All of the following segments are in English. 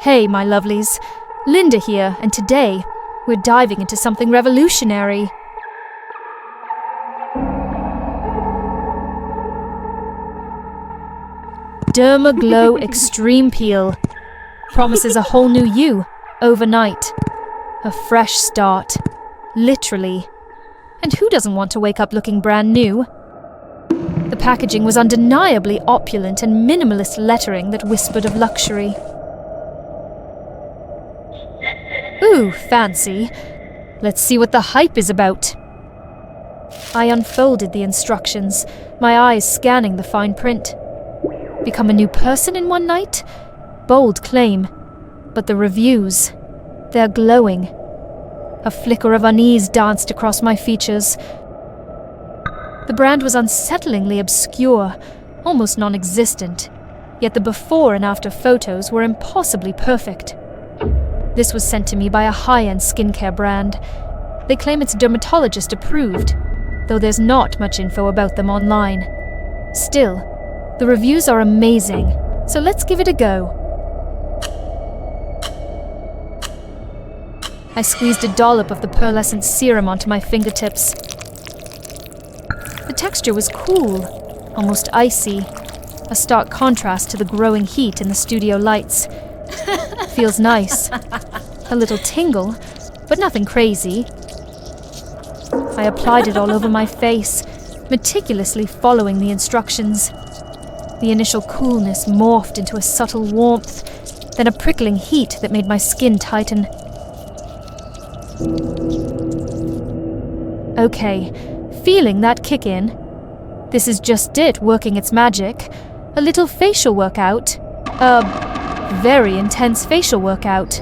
Hey, my lovelies. Linda here, and today, we're diving into something revolutionary. Dermaglow Extreme Peel. Promises a whole new you, overnight. A fresh start. Literally. And who doesn't want to wake up looking brand new? The packaging was undeniably opulent and minimalist lettering that whispered of luxury. Ooh, fancy. Let's see what the hype is about. I unfolded the instructions, my eyes scanning the fine print. Become a new person in one night? Bold claim. But the reviews, they're glowing. A flicker of unease danced across my features. The brand was unsettlingly obscure, almost non-existent, yet the before and after photos were impossibly perfect. This was sent to me by a high-end skincare brand. They claim it's dermatologist approved, though there's not much info about them online. Still, the reviews are amazing, so let's give it a go. I squeezed a dollop of the pearlescent serum onto my fingertips. The texture was cool, almost icy, a stark contrast to the growing heat in the studio lights. Feels nice. A little tingle, but nothing crazy. I applied it all over my face, meticulously following the instructions. The initial coolness morphed into a subtle warmth, then a prickling heat that made my skin tighten. Okay, feeling that kick in. This is just it working its magic. A little facial workout. A very intense facial workout.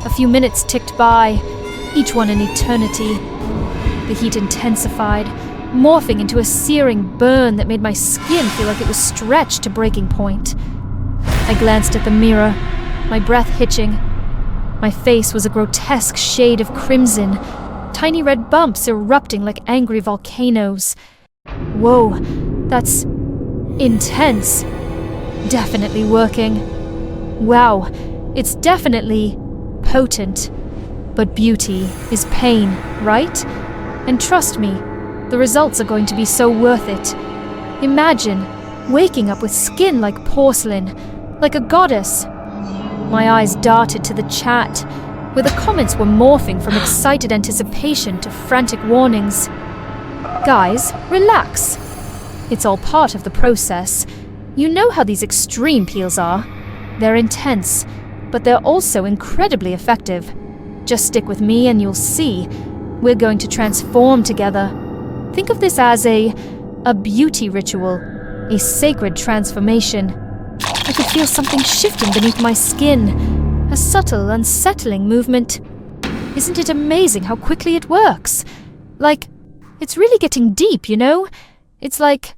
A few minutes ticked by, each one an eternity. The heat intensified, morphing into a searing burn that made my skin feel like it was stretched to breaking point. I glanced at the mirror, my breath hitching. My face was a grotesque shade of crimson, tiny red bumps erupting like angry volcanoes. Whoa, that's intense. Definitely working. Wow, it's definitely potent. But beauty is pain, right? And trust me, the results are going to be so worth it. Imagine waking up with skin like porcelain, like a goddess. My eyes darted to the chat, where the comments were morphing from excited anticipation to frantic warnings. Guys, relax. It's all part of the process. You know how these extreme peels are. They're intense, but they're also incredibly effective. Just stick with me and you'll see. We're going to transform together. Think of this as a beauty ritual, a sacred transformation. I could feel something shifting beneath my skin, a subtle, unsettling movement. Isn't it amazing how quickly it works? Like, it's really getting deep, you know? It's like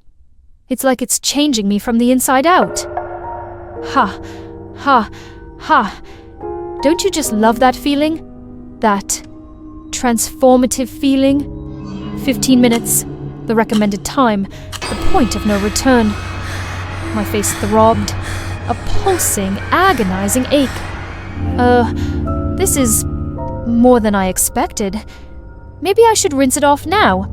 it's changing me from the inside out. Ha, ha, ha. Don't you just love that feeling? That transformative feeling? 15 minutes, the recommended time, the point of no return. My face throbbed, a pulsing, agonizing ache. This is more than I expected. Maybe I should rinse it off now.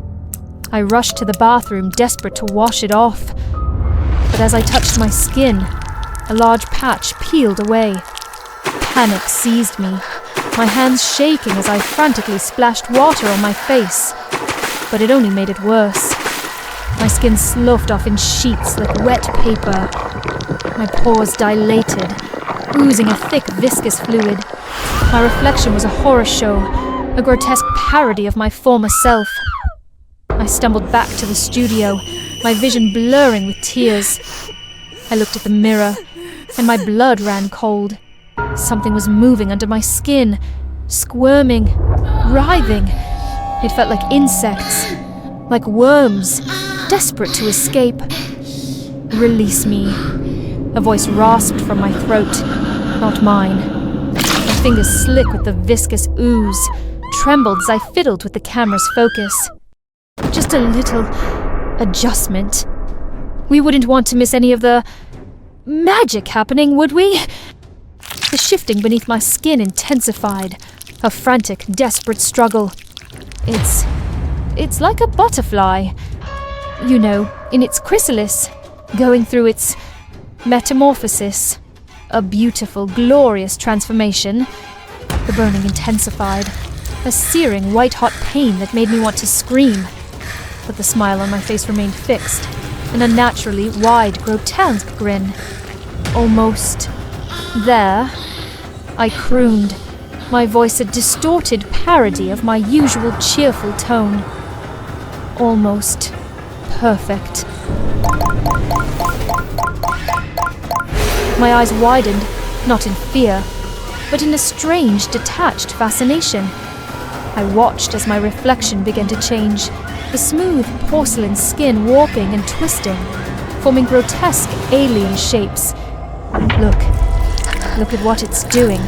I rushed to the bathroom, desperate to wash it off. But as I touched my skin, a large patch peeled away. Panic seized me, my hands shaking as I frantically splashed water on my face. But it only made it worse. My skin sloughed off in sheets like wet paper. My pores dilated, oozing a thick, viscous fluid. My reflection was a horror show, a grotesque parody of my former self. I stumbled back to the studio, my vision blurring with tears. I looked at the mirror, and my blood ran cold. Something was moving under my skin, squirming, writhing. It felt like insects, like worms, desperate to escape. Release me. A voice rasped from my throat, not mine. My fingers slick with the viscous ooze, trembled as I fiddled with the camera's focus. Just a little adjustment. We wouldn't want to miss any of the magic happening, would we? The shifting beneath my skin intensified, a frantic, desperate struggle. It's like a butterfly, you know, in its chrysalis, going through its metamorphosis. A beautiful, glorious transformation. The burning intensified, a searing, white-hot pain that made me want to scream. But the smile on my face remained fixed, an unnaturally wide, grotesque grin. Almost there, I crooned, my voice a distorted parody of my usual cheerful tone. Almost perfect. My eyes widened, not in fear, but in a strange, detached fascination. I watched as my reflection began to change, the smooth porcelain skin warping and twisting, forming grotesque alien shapes. Look at what it's doing.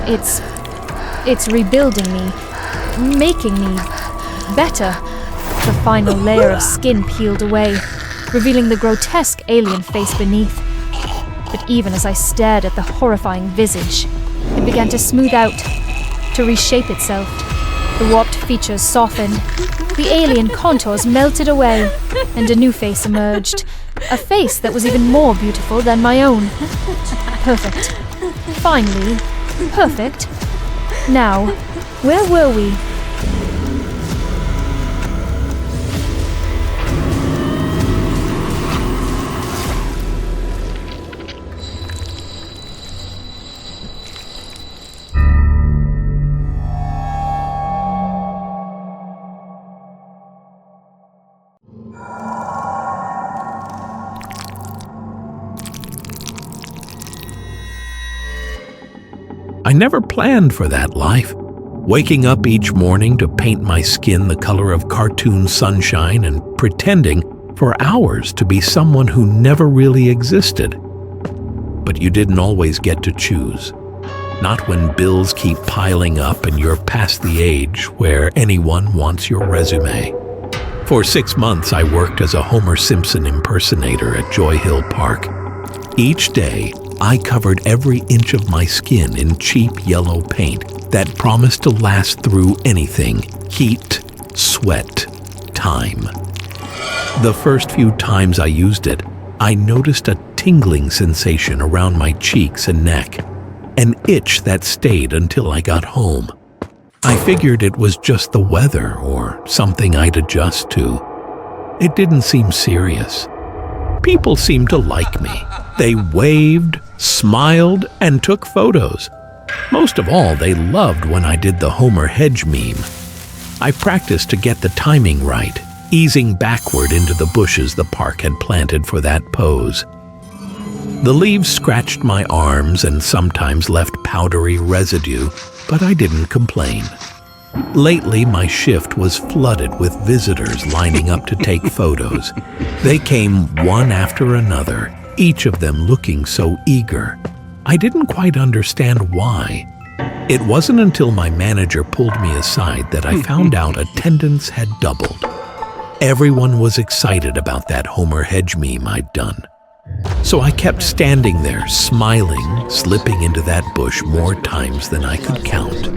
It's rebuilding me, making me better. The final layer of skin peeled away, revealing the grotesque alien face beneath. But even as I stared at the horrifying visage, it began to smooth out, to reshape itself. The warped features softened, the alien contours melted away, and a new face emerged. A face that was even more beautiful than my own. Perfect. Finally, perfect. Now, where were we? I never planned for that life. Waking up each morning to paint my skin the color of cartoon sunshine and pretending for hours to be someone who never really existed. But you didn't always get to choose. Not when bills keep piling up and you're past the age where anyone wants your resume. For 6 months, I worked as a Homer Simpson impersonator at Joy Hill Park. Each day, I covered every inch of my skin in cheap yellow paint that promised to last through anything: heat, sweat, time. The first few times I used it, I noticed a tingling sensation around my cheeks and neck, an itch that stayed until I got home. I figured it was just the weather or something I'd adjust to. It didn't seem serious. People seemed to like me. They waved, smiled, and took photos. Most of all, they loved when I did the Homer Hedge meme. I practiced to get the timing right, easing backward into the bushes the park had planted for that pose. The leaves scratched my arms and sometimes left powdery residue, but I didn't complain. Lately, my shift was flooded with visitors lining up to take photos. They came one after another, each of them looking so eager. I didn't quite understand why. It wasn't until my manager pulled me aside that I found out attendance had doubled. Everyone was excited about that Homer Hedge meme I'd done. So I kept standing there, smiling, slipping into that bush more times than I could count.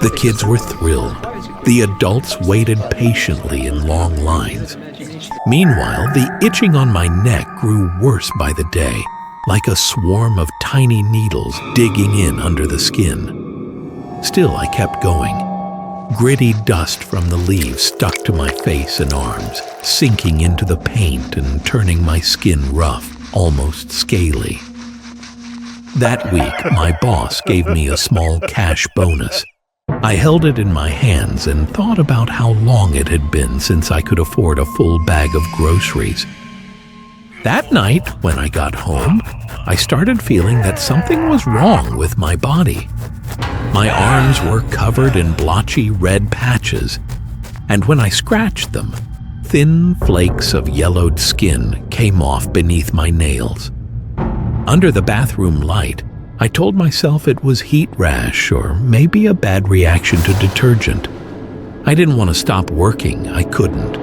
The kids were thrilled. The adults waited patiently in long lines. Meanwhile, the itching on my neck grew worse by the day, like a swarm of tiny needles digging in under the skin. Still, I kept going. Gritty dust from the leaves stuck to my face and arms, sinking into the paint and turning my skin rough, almost scaly. That week, my boss gave me a small cash bonus. I held it in my hands and thought about how long it had been since I could afford a full bag of groceries. That night, when I got home, I started feeling that something was wrong with my body. My arms were covered in blotchy red patches, and when I scratched them, thin flakes of yellowed skin came off beneath my nails. Under the bathroom light, I told myself it was heat rash or maybe a bad reaction to detergent. I didn't want to stop working. I couldn't.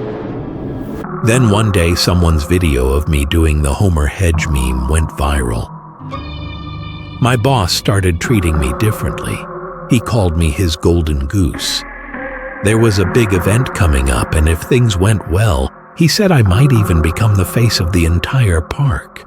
Then one day, someone's video of me doing the Homer Hedge meme went viral. My boss started treating me differently. He called me his golden goose. There was a big event coming up, and if things went well, he said I might even become the face of the entire park.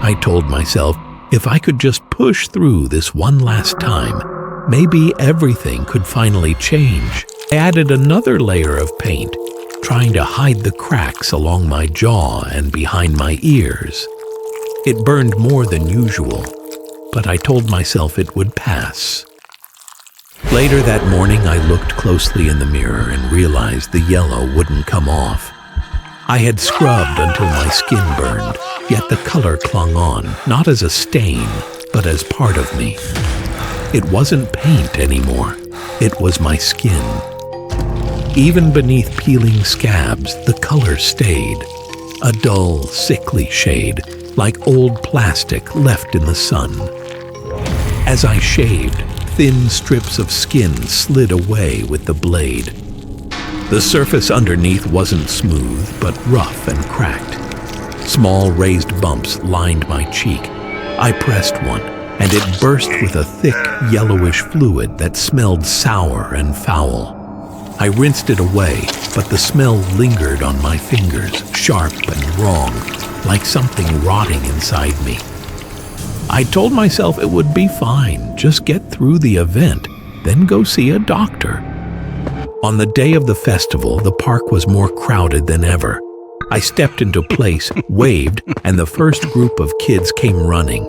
I told myself if I could just push through this one last time, maybe everything could finally change. I added another layer of paint, trying to hide the cracks along my jaw and behind my ears. It burned more than usual, but I told myself it would pass. Later that morning, I looked closely in the mirror and realized the yellow wouldn't come off. I had scrubbed until my skin burned, yet the color clung on, not as a stain, but as part of me. It wasn't paint anymore. It was my skin. Even beneath peeling scabs, the color stayed. A dull, sickly shade, like old plastic left in the sun. As I shaved, thin strips of skin slid away with the blade. The surface underneath wasn't smooth, but rough and cracked. Small raised bumps lined my cheek. I pressed one, and it burst with a thick, yellowish fluid that smelled sour and foul. I rinsed it away, but the smell lingered on my fingers, sharp and wrong, like something rotting inside me. I told myself it would be fine, just get through the event, then go see a doctor. On the day of the festival, the park was more crowded than ever. I stepped into place, waved, and the first group of kids came running.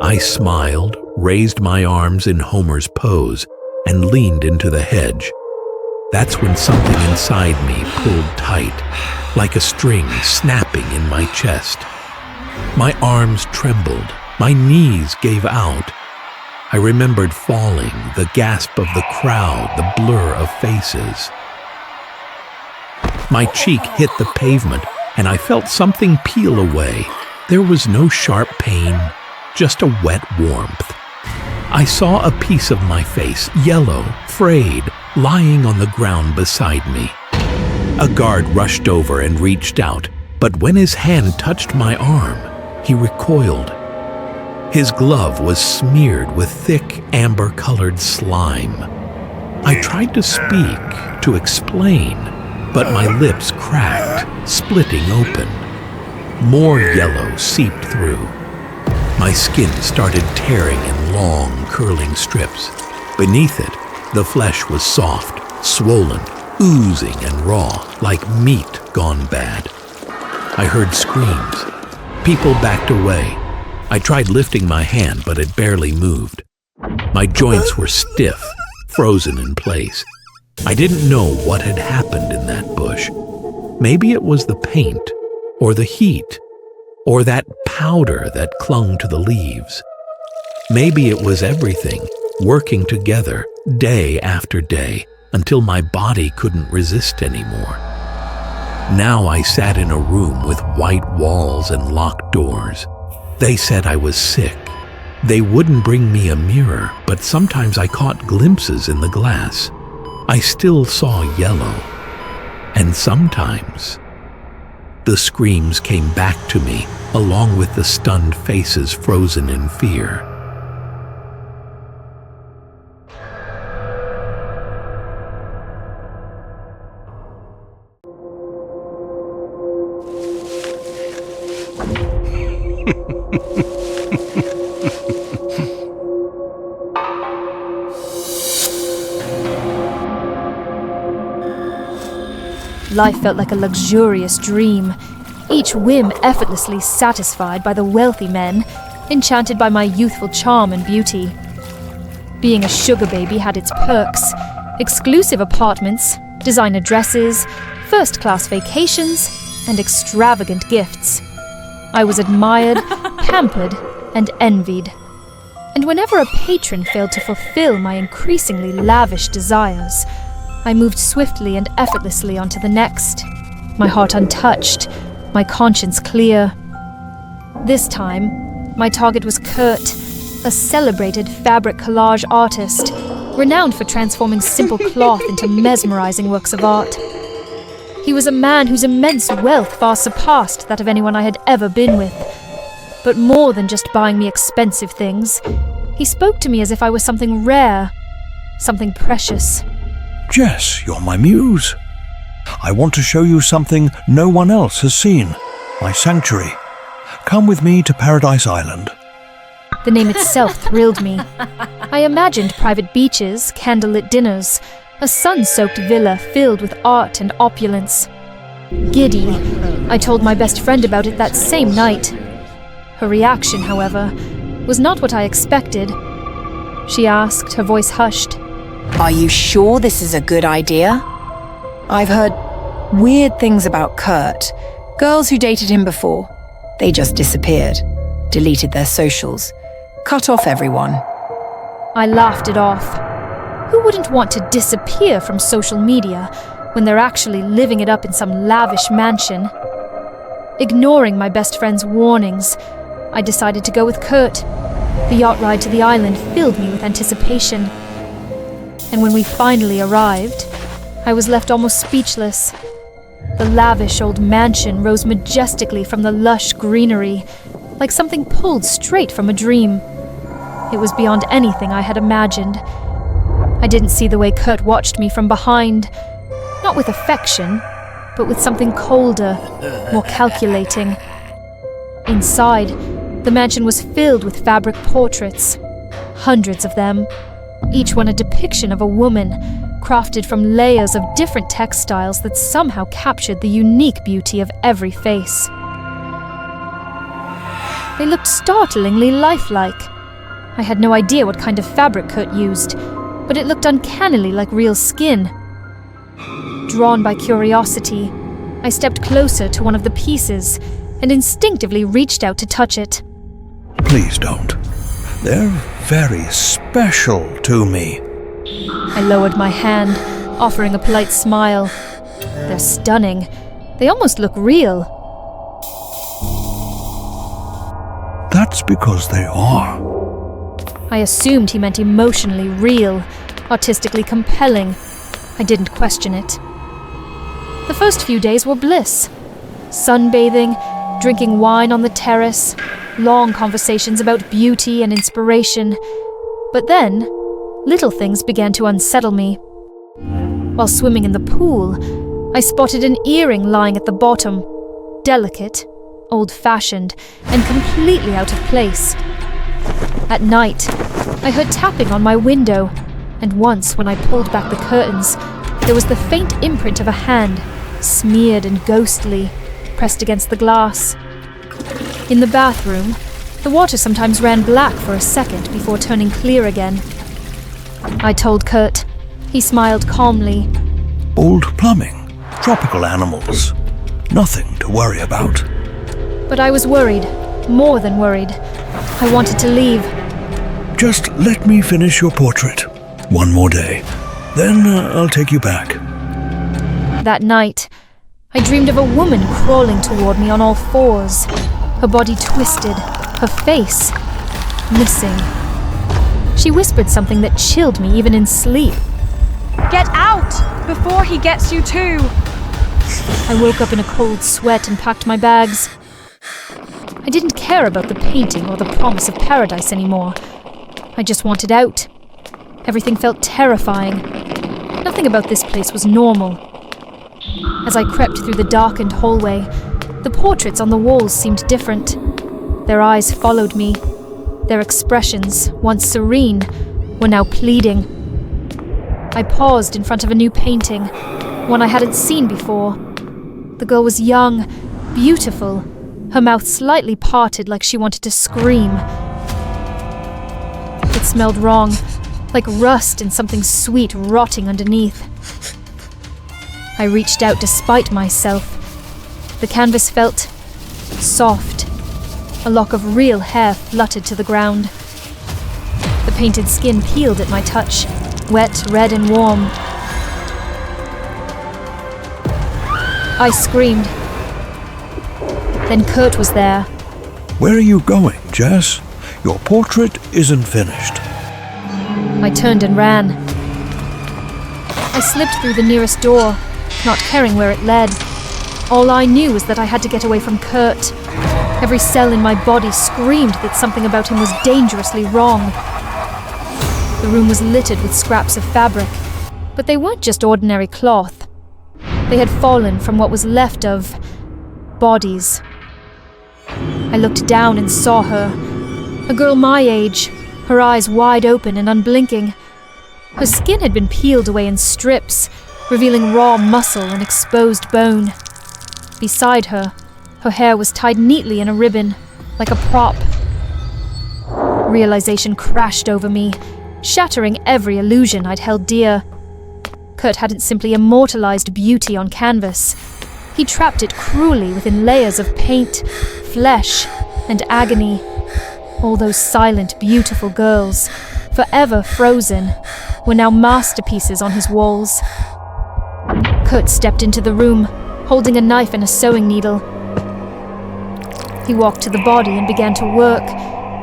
I smiled, raised my arms in Homer's pose, and leaned into the hedge. That's when something inside me pulled tight, like a string snapping in my chest. My arms trembled. My knees gave out. I remembered falling, the gasp of the crowd, the blur of faces. My cheek hit the pavement, and I felt something peel away. There was no sharp pain, just a wet warmth. I saw a piece of my face, yellow, frayed, lying on the ground beside me. A guard rushed over and reached out, but when his hand touched my arm, he recoiled. His glove was smeared with thick, amber-colored slime. I tried to speak, to explain, but my lips cracked, splitting open. More yellow seeped through. My skin started tearing in long, curling strips. Beneath it, the flesh was soft, swollen, oozing and raw, like meat gone bad. I heard screams. People backed away. I tried lifting my hand, but it barely moved. My joints were stiff, frozen in place. I didn't know what had happened in that bush. Maybe it was the paint, or the heat, or that powder that clung to the leaves. Maybe it was everything, working together, day after day, until my body couldn't resist anymore. Now I sat in a room with white walls and locked doors. They said I was sick. They wouldn't bring me a mirror, but sometimes I caught glimpses in the glass. I still saw yellow. And sometimes the screams came back to me, along with the stunned faces frozen in fear. Life felt like a luxurious dream, each whim effortlessly satisfied by the wealthy men, enchanted by my youthful charm and beauty. Being a sugar baby had its perks: exclusive apartments, designer dresses, first-class vacations, and extravagant gifts. I was admired, pampered, and envied. And whenever a patron failed to fulfill my increasingly lavish desires, I moved swiftly and effortlessly onto the next, my heart untouched, my conscience clear. This time, my target was Kurt, a celebrated fabric collage artist, renowned for transforming simple cloth into mesmerizing works of art. He was a man whose immense wealth far surpassed that of anyone I had ever been with. but more than just buying me expensive things. He spoke to me as if I was something rare, something precious. Jess, you're my muse. I want to show you something no one else has seen. My sanctuary. Come with me to Paradise Island. The name itself thrilled me. I imagined private beaches, candlelit dinners, a sun-soaked villa filled with art and opulence. Giddy, I told my best friend about it that same night. Her reaction, however, was not what I expected. She asked, her voice hushed. Are you sure this is a good idea? I've heard weird things about Kurt. Girls who dated him before. They just disappeared, deleted their socials, cut off everyone. I laughed it off. Who wouldn't want to disappear from social media when they're actually living it up in some lavish mansion? Ignoring my best friend's warnings, I decided to go with Kurt. The yacht ride to the island filled me with anticipation. And when we finally arrived, I was left almost speechless. The lavish old mansion rose majestically from the lush greenery, like something pulled straight from a dream. It was beyond anything I had imagined. I didn't see the way Kurt watched me from behind, not with affection, but with something colder, more calculating. Inside, the mansion was filled with fabric portraits, hundreds of them, each one a depiction of a woman, crafted from layers of different textiles that somehow captured the unique beauty of every face. They looked startlingly lifelike. I had no idea what kind of fabric Kurt used, but it looked uncannily like real skin. Drawn by curiosity, I stepped closer to one of the pieces and instinctively reached out to touch it. Please don't. They're very special to me. I lowered my hand, offering a polite smile. They're stunning. They almost look real. That's because they are. I assumed he meant emotionally real, artistically compelling. I didn't question it. The first few days were bliss. Sunbathing, drinking wine on the terrace, long conversations about beauty and inspiration. But then, little things began to unsettle me. While swimming in the pool, I spotted an earring lying at the bottom, delicate, old-fashioned, and completely out of place. At night, I heard tapping on my window, and once when I pulled back the curtains, there was the faint imprint of a hand, smeared and ghostly, pressed against the glass. In the bathroom, the water sometimes ran black for a second before turning clear again. I told Kurt. He smiled calmly. Old plumbing, tropical animals. Nothing to worry about. But I was worried, more than worried. I wanted to leave. Just let me finish your portrait. One more day. Then I'll take you back. That night, I dreamed of a woman crawling toward me on all fours, her body twisted, her face missing. She whispered something that chilled me even in sleep. Get out! Before he gets you too! I woke up in a cold sweat and packed my bags. I didn't care about the painting or the promise of paradise anymore. I just wanted out. Everything felt terrifying. Nothing about this place was normal. As I crept through the darkened hallway, the portraits on the walls seemed different. Their eyes followed me. Their expressions, once serene, were now pleading. I paused in front of a new painting, one I hadn't seen before. The girl was young, beautiful, her mouth slightly parted like she wanted to scream. It smelled wrong, like rust and something sweet rotting underneath. I reached out despite myself. The canvas felt soft. A lock of real hair fluttered to the ground. The painted skin peeled at my touch, wet, red, and warm. I screamed. Then Kurt was there. Where are you going, Jess? Your portrait isn't finished. I turned and ran. I slipped through the nearest door, not caring where it led. All I knew was that I had to get away from Kurt. Every cell in my body screamed that something about him was dangerously wrong. The room was littered with scraps of fabric, but they weren't just ordinary cloth. They had fallen from what was left of bodies. I looked down and saw her, a girl my age, her eyes wide open and unblinking. Her skin had been peeled away in strips, revealing raw muscle and exposed bone. Beside her, her hair was tied neatly in a ribbon, like a prop. Realization crashed over me, shattering every illusion I'd held dear. Kurt hadn't simply immortalized beauty on canvas. He trapped it cruelly within layers of paint, flesh, and agony. All those silent, beautiful girls, forever frozen, were now masterpieces on his walls. Kurt stepped into the room, holding a knife and a sewing needle. He walked to the body and began to work,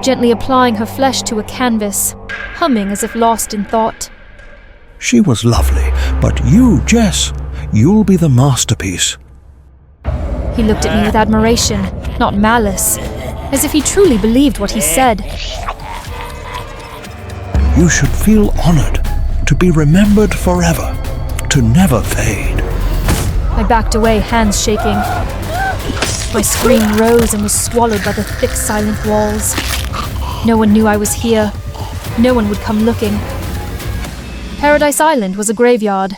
gently applying her flesh to a canvas, humming as if lost in thought. She was lovely, but you, Jess, you'll be the masterpiece. He looked at me with admiration, not malice, as if he truly believed what he said. You should feel honored to be remembered forever, to never fade. I backed away, hands shaking. My scream rose and was swallowed by the thick, silent walls. No one knew I was here. No one would come looking. Paradise Island was a graveyard,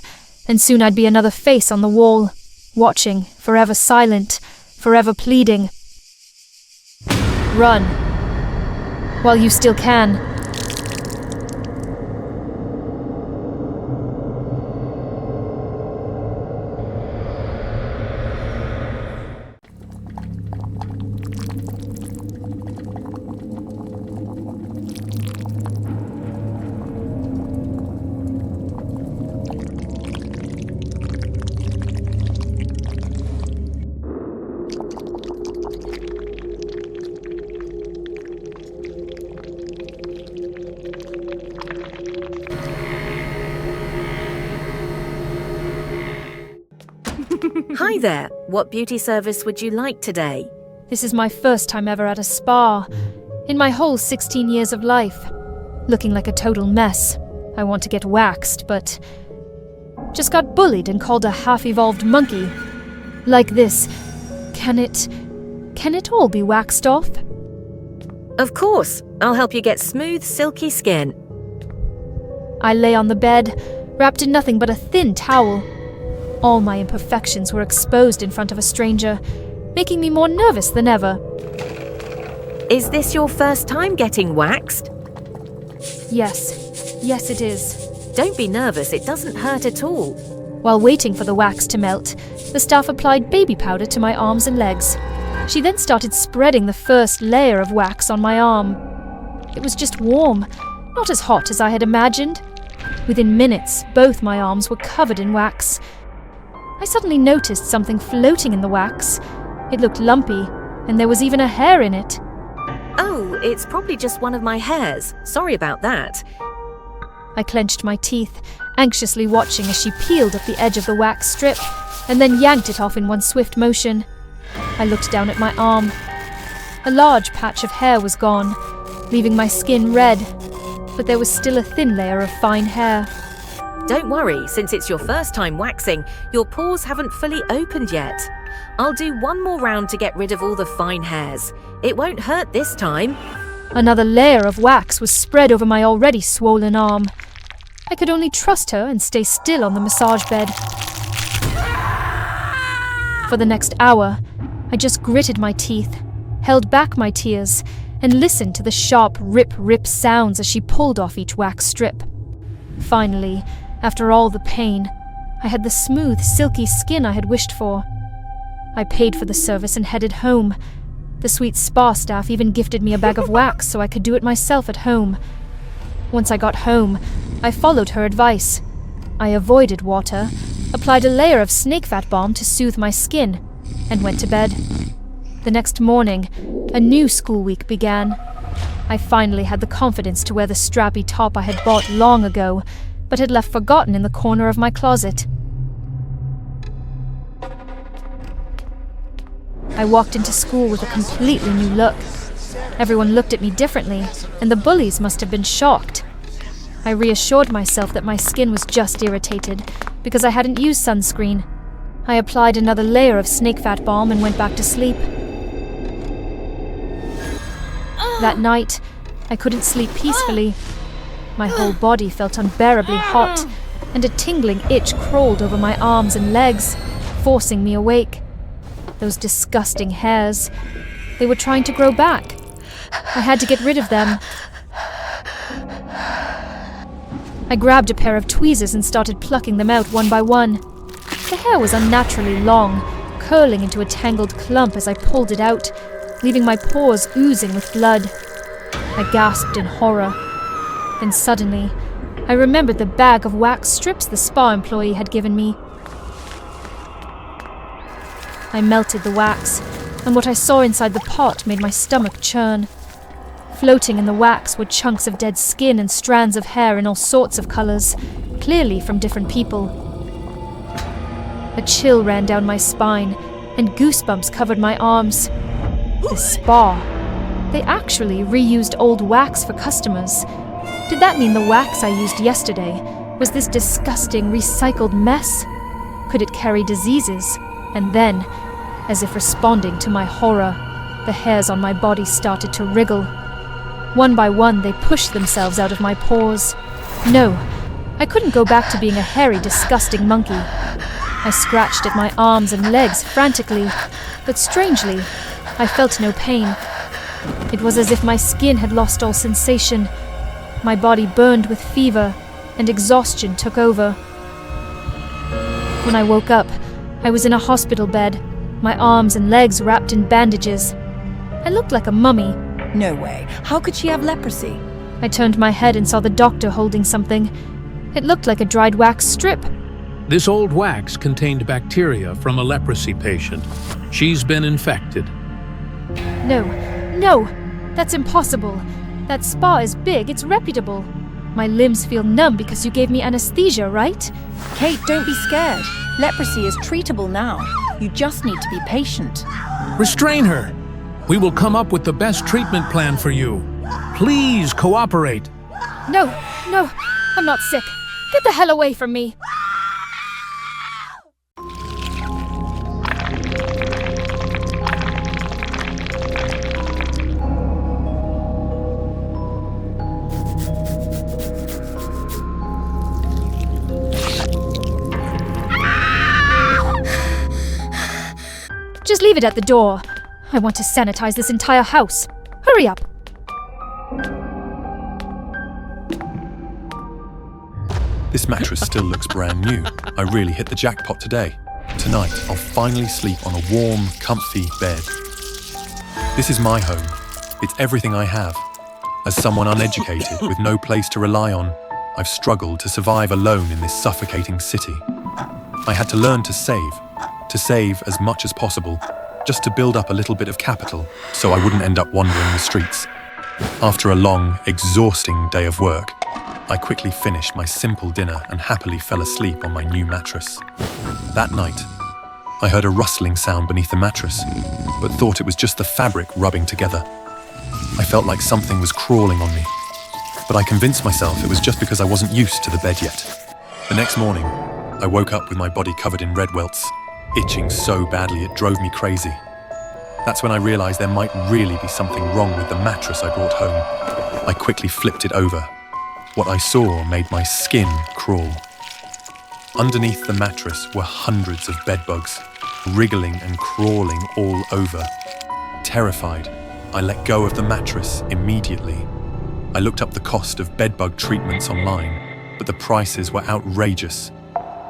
and soon I'd be another face on the wall, watching, forever silent, forever pleading. Run. While you still can. Hi there. What beauty service would you like today? This is my first time ever at a spa. In my whole 16 years of life. Looking like a total mess. I want to get waxed, but just got bullied and called a half-evolved monkey. Like this. Can it all be waxed off? Of course. I'll help you get smooth, silky skin. I lay on the bed, wrapped in nothing but a thin towel. All my imperfections were exposed in front of a stranger, making me more nervous than ever. Is this your first time getting waxed? Yes it is. Don't be nervous, it doesn't hurt at all. While waiting for the wax to melt, the staff applied baby powder to my arms and legs. She then started spreading the first layer of wax on my arm. It was just warm, not as hot as I had imagined. Within minutes, both my arms were covered in wax. I suddenly noticed something floating in the wax. It looked lumpy, and there was even a hair in it. Oh, it's probably just one of my hairs. Sorry about that. I clenched my teeth, anxiously watching as she peeled at the edge of the wax strip, and then yanked it off in one swift motion. I looked down at my arm. A large patch of hair was gone, leaving my skin red, but there was still a thin layer of fine hair. Don't worry, since it's your first time waxing, your pores haven't fully opened yet. I'll do one more round to get rid of all the fine hairs. It won't hurt this time. Another layer of wax was spread over my already swollen arm. I could only trust her and stay still on the massage bed. For the next hour, I just gritted my teeth, held back my tears, and listened to the sharp rip-rip sounds as she pulled off each wax strip. Finally, after all the pain, I had the smooth, silky skin I had wished for. I paid for the service and headed home. The sweet spa staff even gifted me a bag of wax so I could do it myself at home. Once I got home, I followed her advice. I avoided water, applied a layer of snake fat balm to soothe my skin, and went to bed. The next morning, a new school week began. I finally had the confidence to wear the strappy top I had bought long ago, but had left forgotten in the corner of my closet. I walked into school with a completely new look. Everyone looked at me differently, and the bullies must have been shocked. I reassured myself that my skin was just irritated because I hadn't used sunscreen. I applied another layer of snake fat balm and went back to sleep. That night, I couldn't sleep peacefully. My whole body felt unbearably hot, and a tingling itch crawled over my arms and legs, forcing me awake. Those disgusting hairs. They were trying to grow back. I had to get rid of them. I grabbed a pair of tweezers and started plucking them out one by one. The hair was unnaturally long, curling into a tangled clump as I pulled it out, leaving my pores oozing with blood. I gasped in horror. Then suddenly, I remembered the bag of wax strips the spa employee had given me. I melted the wax, and what I saw inside the pot made my stomach churn. Floating in the wax were chunks of dead skin and strands of hair in all sorts of colors, clearly from different people. A chill ran down my spine, and goosebumps covered my arms. The spa. They actually reused old wax for customers. Did that mean the wax I used yesterday was this disgusting recycled mess? Could it carry diseases? And then, as if responding to my horror, the hairs on my body started to wriggle. One by one, they pushed themselves out of my pores. No, I couldn't go back to being a hairy, disgusting monkey. I scratched at my arms and legs frantically, but strangely, I felt no pain. It was as if my skin had lost all sensation. My body burned with fever, and exhaustion took over. When I woke up, I was in a hospital bed, my arms and legs wrapped in bandages. I looked like a mummy. No way. How could she have leprosy? I turned my head and saw the doctor holding something. It looked like a dried wax strip. This old wax contained bacteria from a leprosy patient. She's been infected. No, that's impossible. That spa is big, it's reputable. My limbs feel numb because you gave me anesthesia, right? Kate, don't be scared. Leprosy is treatable now. You just need to be patient. Restrain her! We will come up with the best treatment plan for you. Please cooperate. No, I'm not sick. Get the hell away from me. Just leave it at the door. I want to sanitize this entire house. Hurry up. This mattress still looks brand new. I really hit the jackpot today. Tonight, I'll finally sleep on a warm, comfy bed. This is my home. It's everything I have. As someone uneducated with no place to rely on, I've struggled to survive alone in this suffocating city. I had to learn to save as much as possible, just to build up a little bit of capital so I wouldn't end up wandering the streets. After a long, exhausting day of work, I quickly finished my simple dinner and happily fell asleep on my new mattress. That night, I heard a rustling sound beneath the mattress, but thought it was just the fabric rubbing together. I felt like something was crawling on me, but I convinced myself it was just because I wasn't used to the bed yet. The next morning, I woke up with my body covered in red welts, itching so badly it drove me crazy. That's when I realized there might really be something wrong with the mattress I brought home. I quickly flipped it over. What I saw made my skin crawl. Underneath the mattress were hundreds of bedbugs, wriggling and crawling all over. Terrified, I let go of the mattress immediately. I looked up the cost of bedbug treatments online, but the prices were outrageous.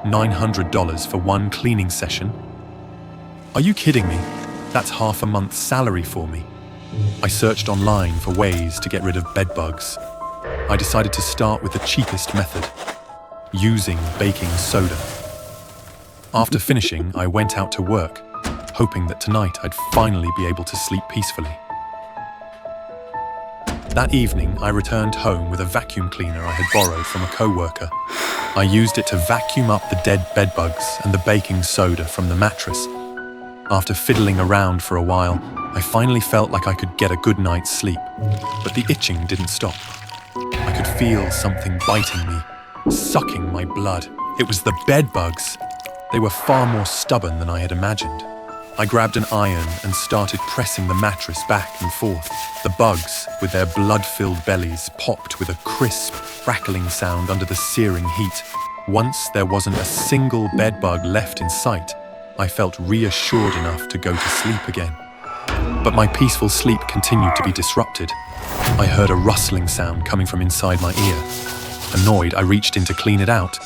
$900 for one cleaning session? Are you kidding me? That's half a month's salary for me. I searched online for ways to get rid of bedbugs. I decided to start with the cheapest method, using baking soda. After finishing, I went out to work, hoping that tonight I'd finally be able to sleep peacefully. That evening, I returned home with a vacuum cleaner I had borrowed from a co-worker. I used it to vacuum up the dead bedbugs and the baking soda from the mattress. After fiddling around for a while, I finally felt like I could get a good night's sleep, but the itching didn't stop. I could feel something biting me, sucking my blood. It was the bedbugs. They were far more stubborn than I had imagined. I grabbed an iron and started pressing the mattress back and forth. The bugs, with their blood-filled bellies, popped with a crisp, crackling sound under the searing heat. Once there wasn't a single bedbug left in sight, I felt reassured enough to go to sleep again. But my peaceful sleep continued to be disrupted. I heard a rustling sound coming from inside my ear. Annoyed, I reached in to clean it out,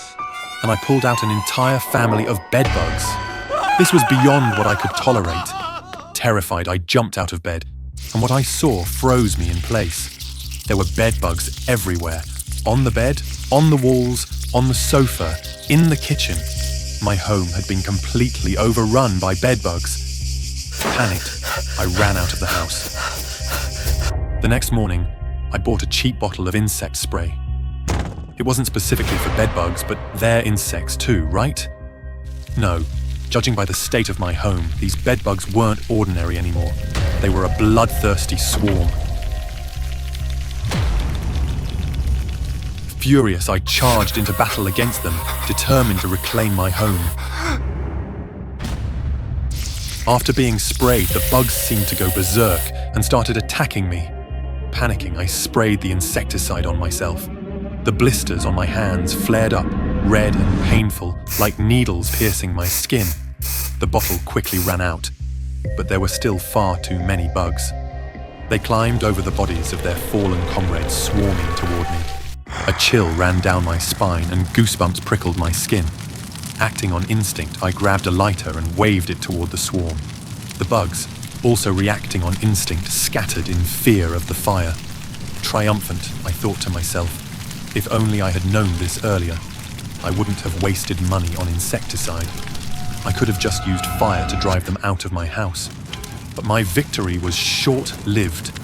and I pulled out an entire family of bedbugs. This was beyond what I could tolerate. Terrified, I jumped out of bed, and what I saw froze me in place. There were bedbugs everywhere, on the bed, on the walls, on the sofa, in the kitchen. My home had been completely overrun by bedbugs. Panicked, I ran out of the house. The next morning, I bought a cheap bottle of insect spray. It wasn't specifically for bedbugs, but they're insects too, right? No, judging by the state of my home, these bedbugs weren't ordinary anymore. They were a bloodthirsty swarm. Furious, I charged into battle against them, determined to reclaim my home. After being sprayed, the bugs seemed to go berserk and started attacking me. Panicking, I sprayed the insecticide on myself. The blisters on my hands flared up, red and painful, like needles piercing my skin. The bottle quickly ran out, but there were still far too many bugs. They climbed over the bodies of their fallen comrades, swarming toward me. A chill ran down my spine and goosebumps prickled my skin. Acting on instinct, I grabbed a lighter and waved it toward the swarm. The bugs, also reacting on instinct, scattered in fear of the fire. Triumphant, I thought to myself, if only I had known this earlier, I wouldn't have wasted money on insecticide. I could have just used fire to drive them out of my house. But my victory was short-lived.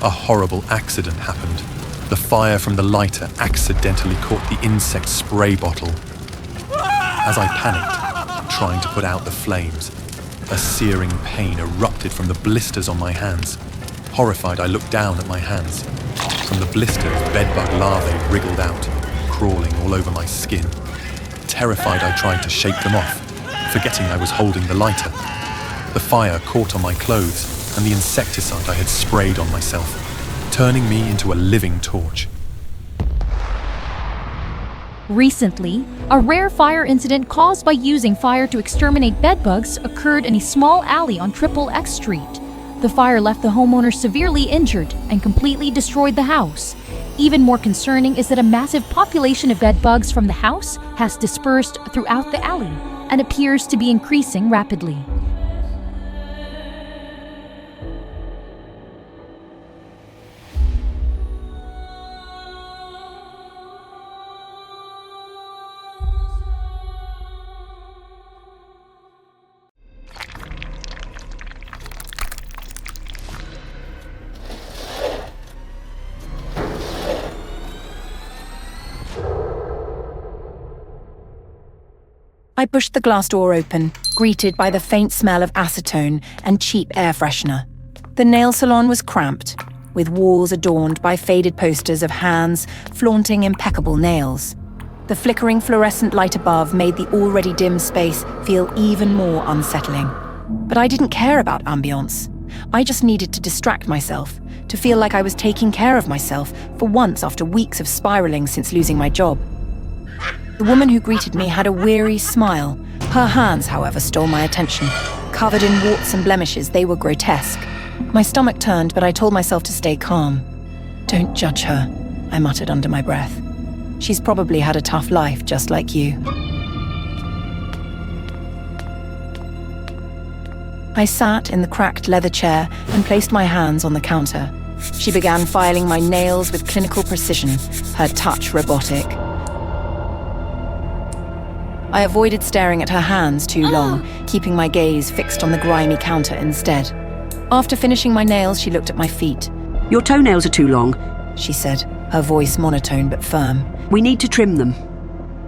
A horrible accident happened. The fire from the lighter accidentally caught the insect spray bottle. As I panicked, trying to put out the flames, a searing pain erupted from the blisters on my hands. Horrified, I looked down at my hands. From the blisters, bedbug larvae wriggled out, crawling all over my skin. Terrified, I tried to shake them off, forgetting I was holding the lighter. The fire caught on my clothes and the insecticide I had sprayed on myself, turning me into a living torch. Recently, a rare fire incident caused by using fire to exterminate bedbugs occurred in a small alley on Triple X Street. The fire left the homeowner severely injured and completely destroyed the house. Even more concerning is that a massive population of bedbugs from the house has dispersed throughout the alley and appears to be increasing rapidly. I pushed the glass door open, greeted by the faint smell of acetone and cheap air freshener. The nail salon was cramped, with walls adorned by faded posters of hands flaunting impeccable nails. The flickering fluorescent light above made the already dim space feel even more unsettling. But I didn't care about ambience. I just needed to distract myself, to feel like I was taking care of myself for once after weeks of spiraling since losing my job. The woman who greeted me had a weary smile. Her hands, however, stole my attention. Covered in warts and blemishes, they were grotesque. My stomach turned, but I told myself to stay calm. "Don't judge her," I muttered under my breath. "She's probably had a tough life, just like you." I sat in the cracked leather chair and placed my hands on the counter. She began filing my nails with clinical precision, her touch robotic. I avoided staring at her hands too long, keeping my gaze fixed on the grimy counter instead. After finishing my nails, she looked at my feet. "Your toenails are too long," she said, her voice monotone but firm. "We need to trim them."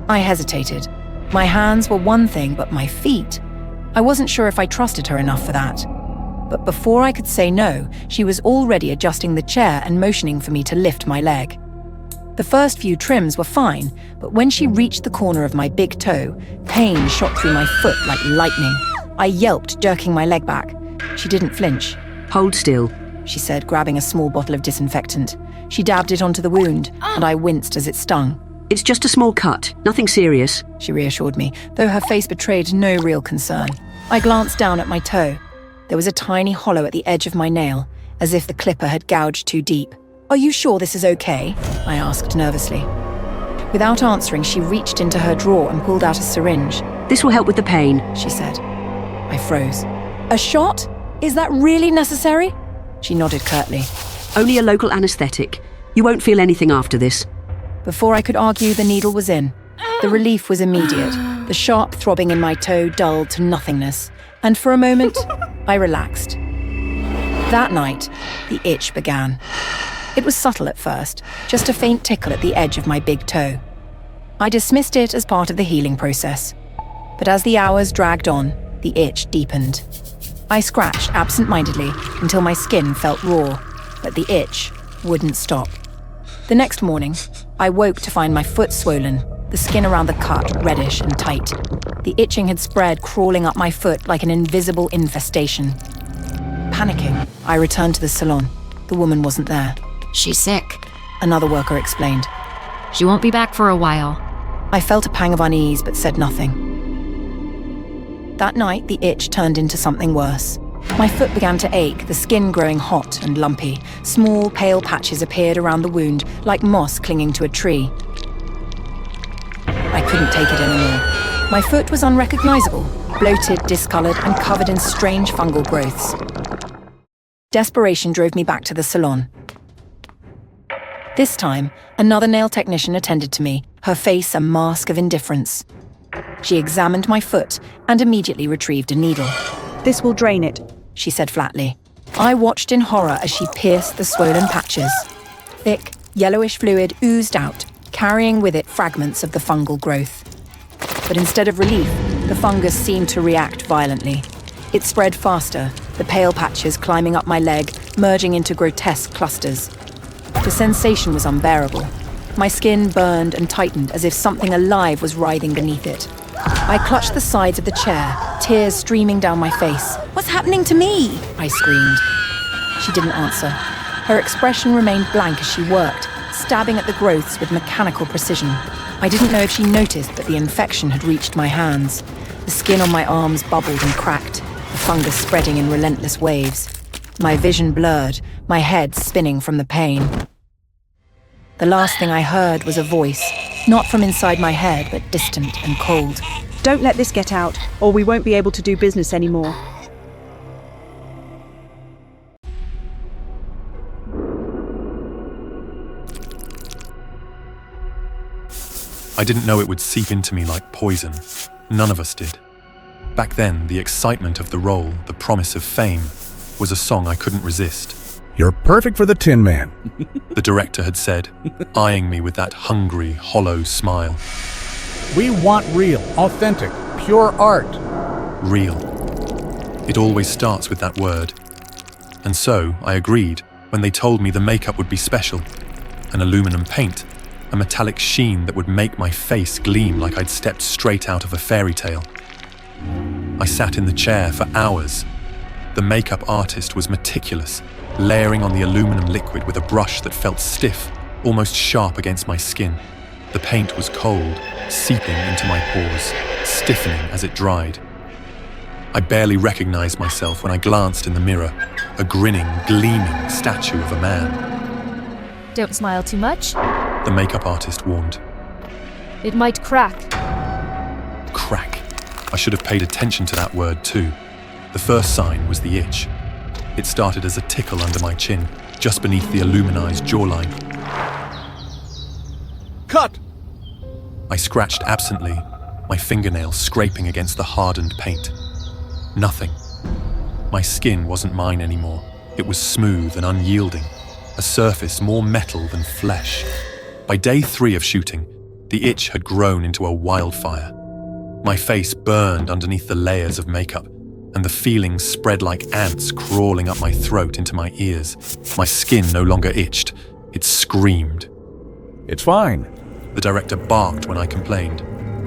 I hesitated. My hands were one thing, but my feet... I wasn't sure if I trusted her enough for that. But before I could say no, she was already adjusting the chair and motioning for me to lift my leg. The first few trims were fine, but when she reached the corner of my big toe, pain shot through my foot like lightning. I yelped, jerking my leg back. She didn't flinch. Hold still. She said, grabbing a small bottle of disinfectant. She dabbed it onto the wound, and I winced as it stung. It's just a small cut, nothing serious. She reassured me, though her face betrayed no real concern. I glanced down at my toe. There was a tiny hollow at the edge of my nail, as if the clipper had gouged too deep. "Are you sure this is okay?" I asked nervously. Without answering, she reached into her drawer and pulled out a syringe. This will help with the pain. She said. I froze. "A shot? Is that really necessary?" She nodded curtly. Only a local anaesthetic. You won't feel anything after this. Before I could argue, the needle was in. The relief was immediate. The sharp throbbing in my toe dulled to nothingness. And for a moment, I relaxed. That night, the itch began. It was subtle at first, just a faint tickle at the edge of my big toe. I dismissed it as part of the healing process. But as the hours dragged on, the itch deepened. I scratched absent-mindedly until my skin felt raw, but the itch wouldn't stop. The next morning, I woke to find my foot swollen, the skin around the cut reddish and tight. The itching had spread, crawling up my foot like an invisible infestation. Panicking, I returned to the salon. The woman wasn't there. "She's sick. Another worker explained. She won't be back for a while." I felt a pang of unease but said nothing. That night, the itch turned into something worse. My foot began to ache, the skin growing hot and lumpy. Small, pale patches appeared around the wound, like moss clinging to a tree. I couldn't take it anymore. My foot was unrecognizable, bloated, discolored, and covered in strange fungal growths. Desperation drove me back to the salon. This time, another nail technician attended to me, her face a mask of indifference. She examined my foot and immediately retrieved a needle. "This will drain it," she said flatly. I watched in horror as she pierced the swollen patches. Thick, yellowish fluid oozed out, carrying with it fragments of the fungal growth. But instead of relief, the fungus seemed to react violently. It spread faster, the pale patches climbing up my leg, merging into grotesque clusters. The sensation was unbearable. My skin burned and tightened as if something alive was writhing beneath it. I clutched the sides of the chair, tears streaming down my face. "What's happening to me?" I screamed. She didn't answer. Her expression remained blank as she worked, stabbing at the growths with mechanical precision. I didn't know if she noticed that the infection had reached my hands. The skin on my arms bubbled and cracked, the fungus spreading in relentless waves. My vision blurred, my head spinning from the pain. The last thing I heard was a voice, not from inside my head, but distant and cold. "Don't let this get out, or we won't be able to do business anymore." I didn't know it would seep into me like poison. None of us did. Back then, the excitement of the role, the promise of fame, was a song I couldn't resist. "You're perfect for the Tin Man," the director had said, eyeing me with that hungry, hollow smile. "We want real, authentic, pure art." Real. It always starts with that word. And so, I agreed when they told me the makeup would be special. An aluminum paint, a metallic sheen that would make my face gleam like I'd stepped straight out of a fairy tale. I sat in the chair for hours. The makeup artist was meticulous, layering on the aluminum liquid with a brush that felt stiff, almost sharp against my skin. The paint was cold, seeping into my pores, stiffening as it dried. I barely recognized myself when I glanced in the mirror, a grinning, gleaming statue of a man. Don't smile too much. The makeup artist warned. It might crack. Crack. I should have paid attention to that word too. The first sign was the itch. It started as a tickle under my chin, just beneath the aluminized jawline. "Cut!" I scratched absently, my fingernails scraping against the hardened paint. Nothing. My skin wasn't mine anymore. It was smooth and unyielding, a surface more metal than flesh. By day 3 of shooting, the itch had grown into a wildfire. My face burned underneath the layers of makeup, and the feelings spread like ants crawling up my throat into my ears. My skin no longer itched, it screamed. It's fine. The director barked when I complained.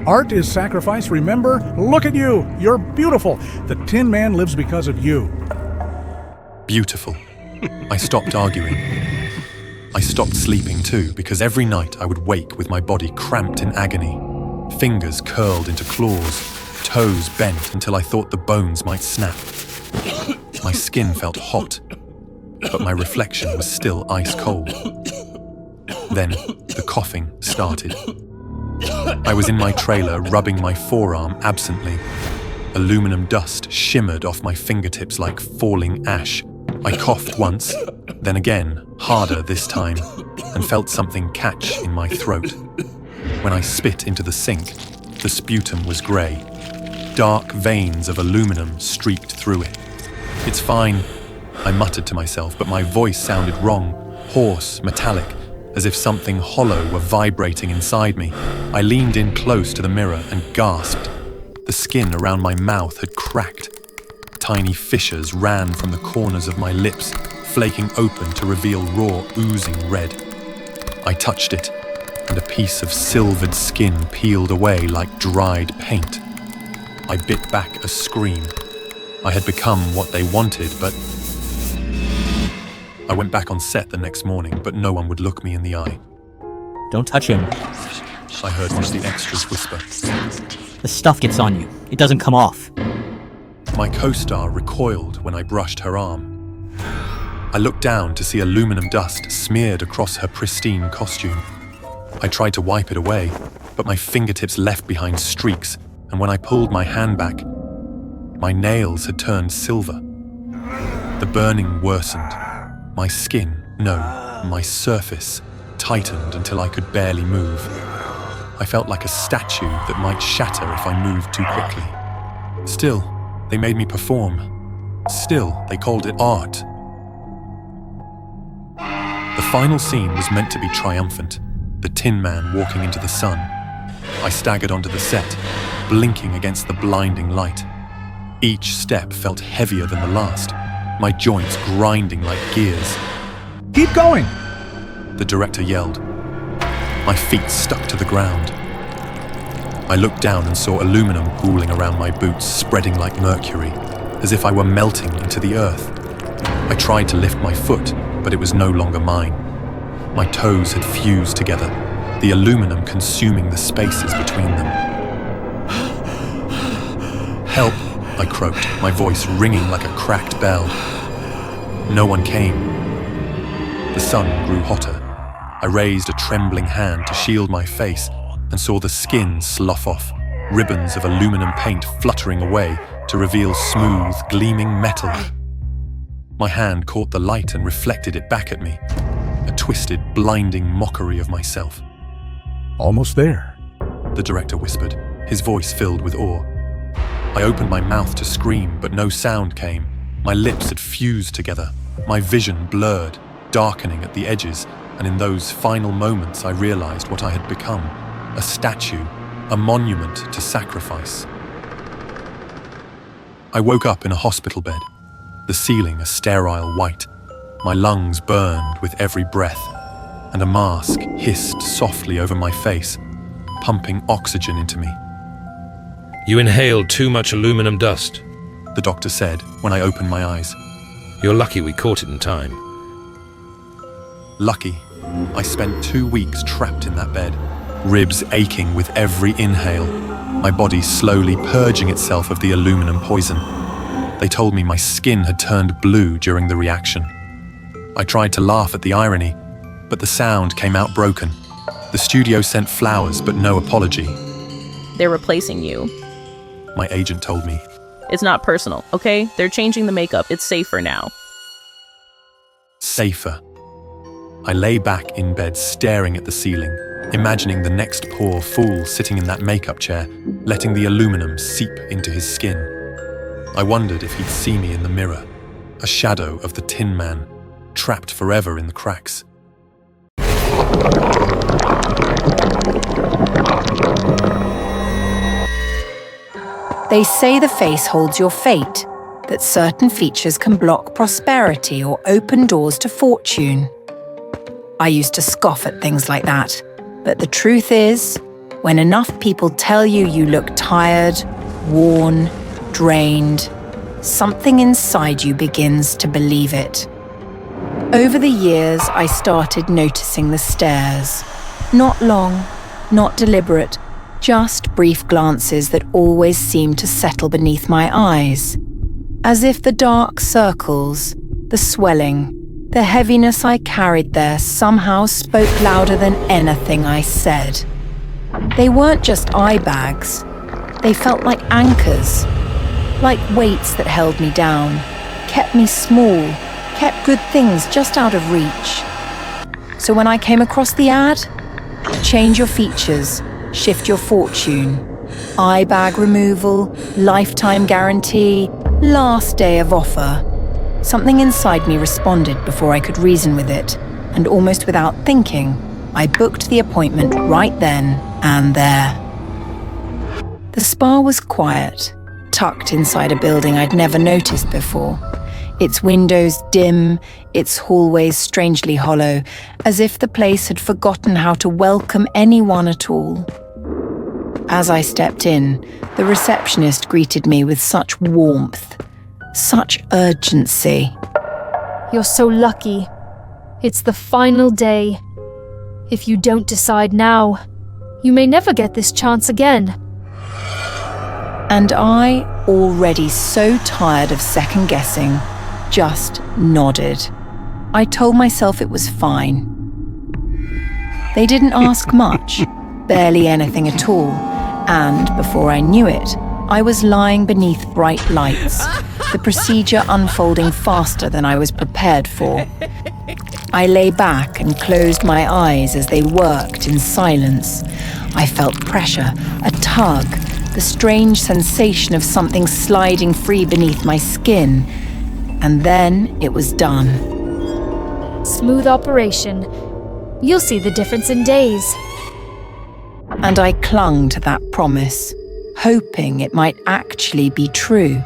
Art is sacrifice, remember? Look at you. You're beautiful. The Tin Man lives because of you. Beautiful. I stopped arguing. I stopped sleeping too, because every night I would wake with my body cramped in agony. Fingers curled into claws, toes bent until I thought the bones might snap. My skin felt hot, but my reflection was still ice cold. Then the coughing started. I was in my trailer rubbing my forearm absently. Aluminum dust shimmered off my fingertips like falling ash. I coughed once, then again, harder this time, and felt something catch in my throat. When I spit into the sink, the sputum was grey. Dark veins of aluminum streaked through it. It's fine, I muttered to myself, but my voice sounded wrong, hoarse, metallic, as if something hollow were vibrating inside me. I leaned in close to the mirror and gasped. The skin around my mouth had cracked. Tiny fissures ran from the corners of my lips, flaking open to reveal raw, oozing red. I touched it, and a piece of silvered skin peeled away like dried paint. I bit back a scream. I had become what they wanted, but... I went back on set the next morning, but no one would look me in the eye. Don't touch him. I heard one of the extras whisper. The stuff gets on you. It doesn't come off. My co-star recoiled when I brushed her arm. I looked down to see aluminum dust smeared across her pristine costume. I tried to wipe it away, but my fingertips left behind streaks, and when I pulled my hand back, my nails had turned silver. The burning worsened. My skin, no, my surface, tightened until I could barely move. I felt like a statue that might shatter if I moved too quickly. Still, they made me perform. Still, they called it art. The final scene was meant to be triumphant, the Tin Man walking into the sun. I staggered onto the set, blinking against the blinding light. Each step felt heavier than the last, my joints grinding like gears. Keep going! The director yelled. My feet stuck to the ground. I looked down and saw aluminum pooling around my boots, spreading like mercury, as if I were melting into the earth. I tried to lift my foot, but it was no longer mine. My toes had fused together, the aluminum consuming the spaces between them. Help, I croaked, my voice ringing like a cracked bell. No one came. The sun grew hotter. I raised a trembling hand to shield my face and saw the skin slough off, ribbons of aluminum paint fluttering away to reveal smooth, gleaming metal. My hand caught the light and reflected it back at me, a twisted, blinding mockery of myself. Almost there, the director whispered, his voice filled with awe. I opened my mouth to scream, but no sound came. My lips had fused together, my vision blurred, darkening at the edges, and in those final moments I realized what I had become, a statue, a monument to sacrifice. I woke up in a hospital bed, the ceiling a sterile white, my lungs burned with every breath, and a mask hissed softly over my face, pumping oxygen into me. You inhaled too much aluminum dust, the doctor said when I opened my eyes. You're lucky we caught it in time. Lucky. I spent 2 weeks trapped in that bed, ribs aching with every inhale, my body slowly purging itself of the aluminum poison. They told me my skin had turned blue during the reaction. I tried to laugh at the irony, but the sound came out broken. The studio sent flowers, but no apology. They're replacing you. My agent told me. It's not personal, okay? They're changing the makeup. It's safer now. Safer. I lay back in bed staring at the ceiling, imagining the next poor fool sitting in that makeup chair, letting the aluminum seep into his skin. I wondered if he'd see me in the mirror, a shadow of the Tin Man, trapped forever in the cracks. They say the face holds your fate, that certain features can block prosperity or open doors to fortune. I used to scoff at things like that, but the truth is, when enough people tell you you look tired, worn, drained, something inside you begins to believe it. Over the years, I started noticing the stares. Not long, not deliberate, just brief glances that always seemed to settle beneath my eyes. As if the dark circles, the swelling, the heaviness I carried there somehow spoke louder than anything I said. They weren't just eye bags. They felt like anchors, like weights that held me down, kept me small, kept good things just out of reach. So when I came across the ad, change your features, shift your fortune, eye bag removal, lifetime guarantee, last day of offer. Something inside me responded before I could reason with it, and almost without thinking, I booked the appointment right then and there. The spa was quiet, tucked inside a building I'd never noticed before. Its windows dim, its hallways strangely hollow, as if the place had forgotten how to welcome anyone at all. As I stepped in, the receptionist greeted me with such warmth, such urgency. You're so lucky. It's the final day. If you don't decide now, you may never get this chance again. And I, already so tired of second-guessing, just nodded. I told myself it was fine. They didn't ask much, barely anything at all, and before I knew it, I was lying beneath bright lights, the procedure unfolding faster than I was prepared for. I lay back and closed my eyes as they worked in silence. I felt pressure, a tug, the strange sensation of something sliding free beneath my skin. And then it was done. Smooth operation. You'll see the difference in days. And I clung to that promise, hoping it might actually be true.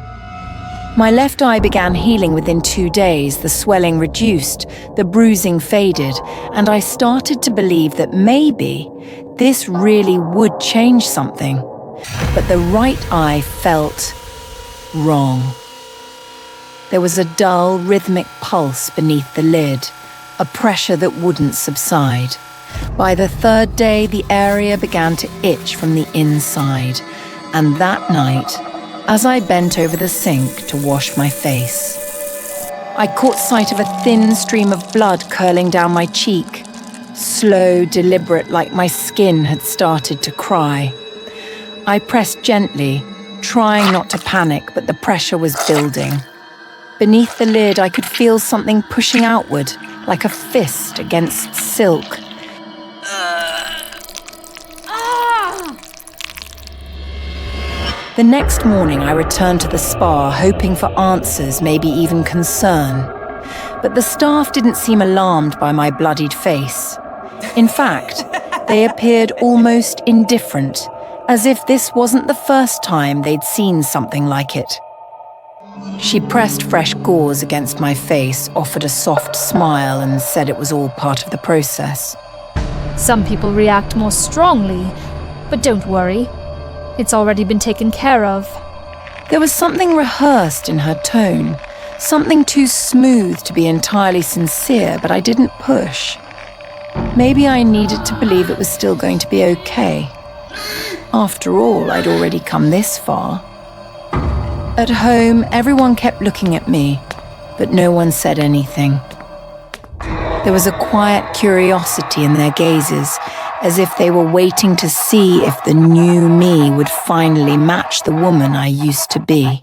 My left eye began healing within 2 days, the swelling reduced, the bruising faded, and I started to believe that maybe this really would change something. But the right eye felt wrong. There was a dull, rhythmic pulse beneath the lid, a pressure that wouldn't subside. By the 3rd day, the area began to itch from the inside, and that night, as I bent over the sink to wash my face, I caught sight of a thin stream of blood curling down my cheek, slow, deliberate, like my skin had started to cry. I pressed gently, trying not to panic, but the pressure was building. Beneath the lid, I could feel something pushing outward, like a fist against silk. The next morning, I returned to the spa, hoping for answers, maybe even concern. But the staff didn't seem alarmed by my bloodied face. In fact, they appeared almost indifferent, as if this wasn't the first time they'd seen something like it. She pressed fresh gauze against my face, offered a soft smile, and said it was all part of the process. Some people react more strongly, but don't worry. It's already been taken care of. There was something rehearsed in her tone, something too smooth to be entirely sincere, but I didn't push. Maybe I needed to believe it was still going to be okay. After all, I'd already come this far. At home, everyone kept looking at me, but no one said anything. There was a quiet curiosity in their gazes, as if they were waiting to see if the new me would finally match the woman I used to be.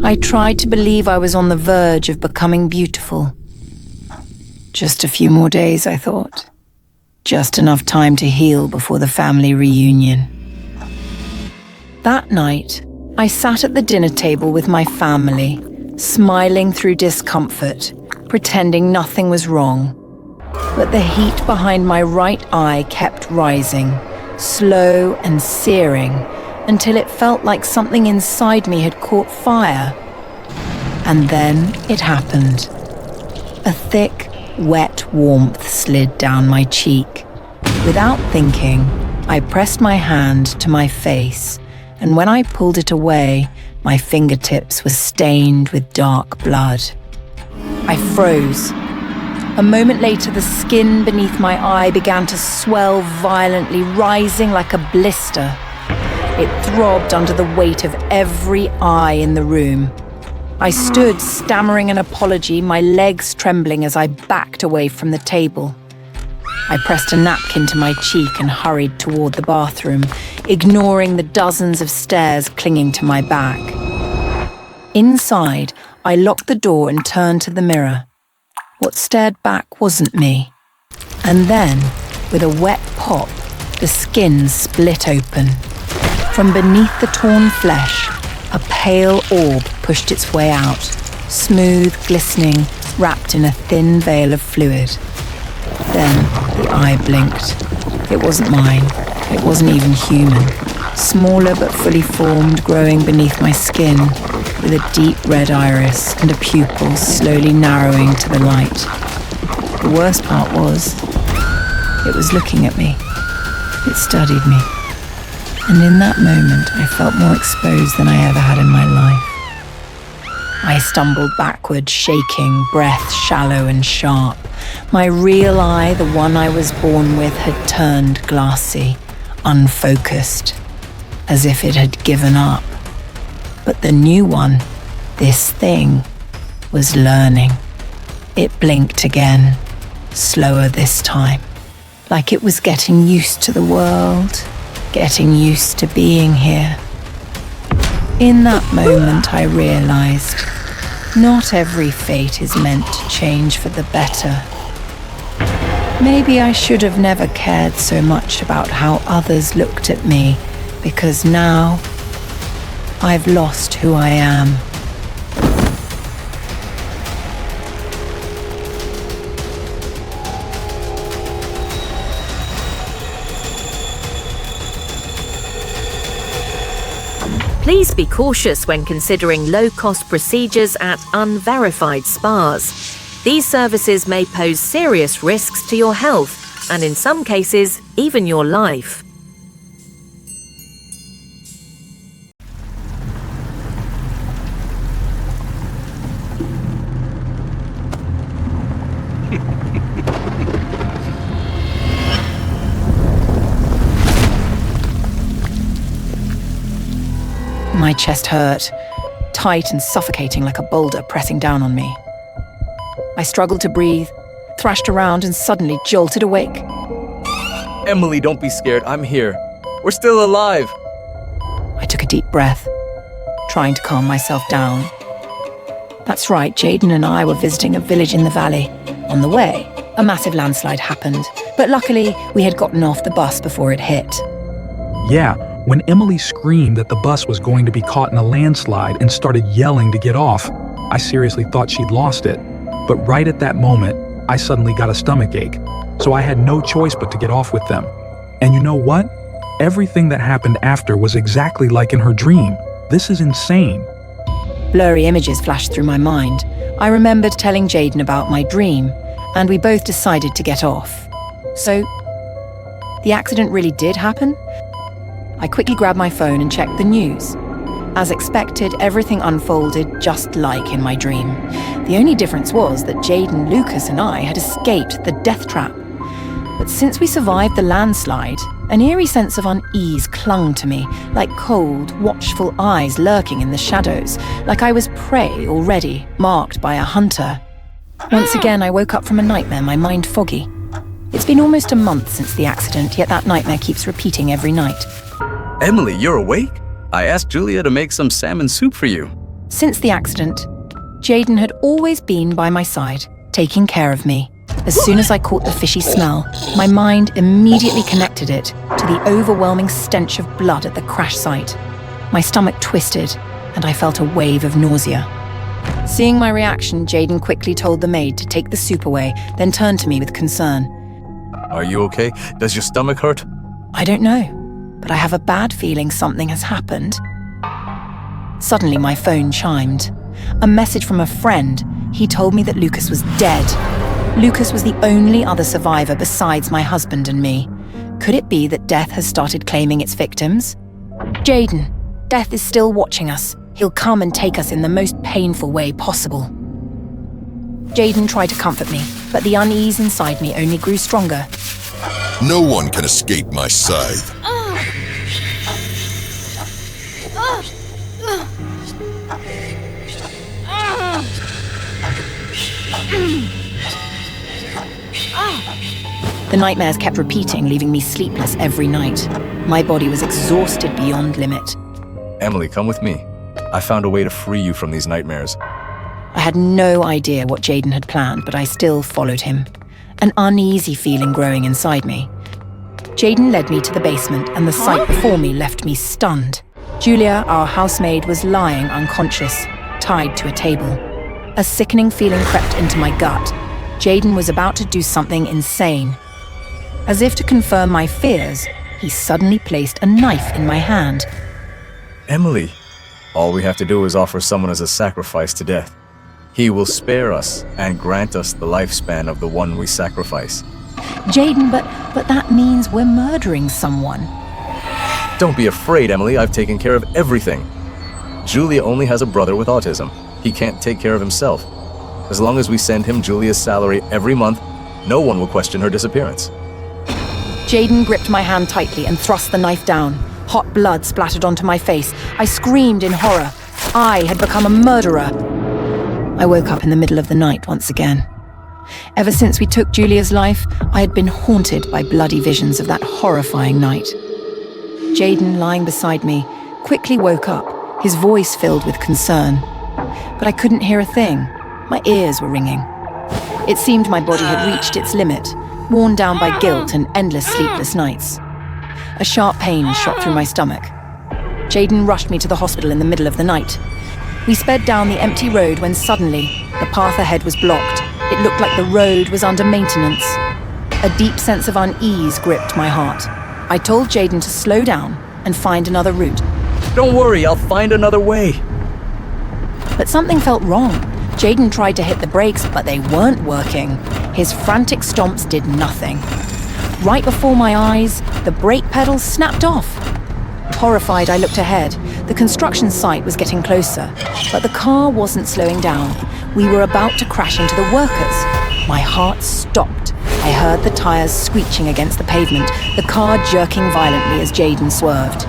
I tried to believe I was on the verge of becoming beautiful. Just a few more days, I thought. Just enough time to heal before the family reunion. That night, I sat at the dinner table with my family, smiling through discomfort, pretending nothing was wrong. But the heat behind my right eye kept rising, slow and searing, until it felt like something inside me had caught fire. And then it happened. A thick, wet warmth slid down my cheek. Without thinking, I pressed my hand to my face, and when I pulled it away, my fingertips were stained with dark blood. I froze. A moment later, the skin beneath my eye began to swell violently, rising like a blister. It throbbed under the weight of every eye in the room. I stood, stammering an apology, my legs trembling as I backed away from the table. I pressed a napkin to my cheek and hurried toward the bathroom, ignoring the dozens of stairs clinging to my back. Inside, I locked the door and turned to the mirror. What stared back wasn't me. And then, with a wet pop, the skin split open. From beneath the torn flesh, a pale orb pushed its way out, smooth, glistening, wrapped in a thin veil of fluid. Then the eye blinked. It wasn't mine. It wasn't even human. Smaller but fully formed, growing beneath my skin, with a deep red iris and a pupil slowly narrowing to the light. The worst part was, it was looking at me. It studied me. And in that moment, I felt more exposed than I ever had in my life. I stumbled backward, shaking, breath shallow and sharp. My real eye, the one I was born with, had turned glassy, unfocused, as if it had given up. But the new one, this thing, was learning. It blinked again, slower this time, like it was getting used to the world, getting used to being here. In that moment, I realized not every fate is meant to change for the better. Maybe I should have never cared so much about how others looked at me, because now I've lost who I am. Please be cautious when considering low-cost procedures at unverified spas. These services may pose serious risks to your health, and in some cases, even your life. My chest hurt, tight and suffocating like a boulder pressing down on me. I struggled to breathe, thrashed around, and suddenly jolted awake. Emily, don't be scared. I'm here. We're still alive. I took a deep breath, trying to calm myself down. That's right, Jaden and I were visiting a village in the valley. On the way, a massive landslide happened, but luckily we had gotten off the bus before it hit. Yeah, when Emily screamed that the bus was going to be caught in a landslide and started yelling to get off, I seriously thought she'd lost it. But right at that moment, I suddenly got a stomachache, so I had no choice but to get off with them. And you know what? Everything that happened after was exactly like in her dream. This is insane. Blurry images flashed through my mind. I remembered telling Jaden about my dream, and we both decided to get off. So, the accident really did happen? I quickly grabbed my phone and checked the news. As expected, everything unfolded just like in my dream. The only difference was that Jaden, Lucas, and I had escaped the death trap. But since we survived the landslide, an eerie sense of unease clung to me, like cold, watchful eyes lurking in the shadows, like I was prey already, marked by a hunter. Once again, I woke up from a nightmare, my mind foggy. It's been almost a month since the accident, yet that nightmare keeps repeating every night. Emily, you're awake? I asked Julia to make some salmon soup for you. Since the accident, Jaden had always been by my side, taking care of me. As soon as I caught the fishy smell, my mind immediately connected it to the overwhelming stench of blood at the crash site. My stomach twisted, and I felt a wave of nausea. Seeing my reaction, Jaden quickly told the maid to take the soup away, then turned to me with concern. Are you okay? Does your stomach hurt? I don't know. but I have a bad feeling something has happened. Suddenly my phone chimed. A message from a friend. He told me that Lucas was dead. Lucas was the only other survivor besides my husband and me. Could it be that death has started claiming its victims? Jaden, death is still watching us. He'll come and take us in the most painful way possible. Jaden tried to comfort me, but the unease inside me only grew stronger. No one can escape my scythe. The nightmares kept repeating, leaving me sleepless every night. My body was exhausted beyond limit. Emily, come with me. I found a way to free you from these nightmares. I had no idea what Jaden had planned, but I still followed him, an uneasy feeling growing inside me. Jaden led me to the basement, and the sight before me left me stunned. Julia, our housemaid, was lying unconscious, tied to a table. A sickening feeling crept into my gut. Jaden was about to do something insane. As if to confirm my fears, he suddenly placed a knife in my hand. Emily, all we have to do is offer someone as a sacrifice to death. He will spare us and grant us the lifespan of the one we sacrifice. Jaden, but that means we're murdering someone. Don't be afraid, Emily. I've taken care of everything. Julia only has a brother with autism. He can't take care of himself. As long as we send him Julia's salary every month, no one will question her disappearance. Jaden gripped my hand tightly and thrust the knife down. Hot blood splattered onto my face. I screamed in horror. I had become a murderer. I woke up in the middle of the night once again. Ever since we took Julia's life, I had been haunted by bloody visions of that horrifying night. Jaden, lying beside me, quickly woke up, his voice filled with concern. But I couldn't hear a thing. My ears were ringing. It seemed my body had reached its limit, worn down by guilt and endless sleepless nights. A sharp pain shot through my stomach. Jaden rushed me to the hospital in the middle of the night. We sped down the empty road when suddenly, the path ahead was blocked. It looked like the road was under maintenance. A deep sense of unease gripped my heart. I told Jaden to slow down and find another route. Don't worry, I'll find another way. But something felt wrong. Jaden tried to hit the brakes, but they weren't working. His frantic stomps did nothing. Right before my eyes, the brake pedal snapped off. Horrified, I looked ahead. The construction site was getting closer, but the car wasn't slowing down. We were about to crash into the workers. My heart stopped. I heard the tires screeching against the pavement, the car jerking violently as Jaden swerved.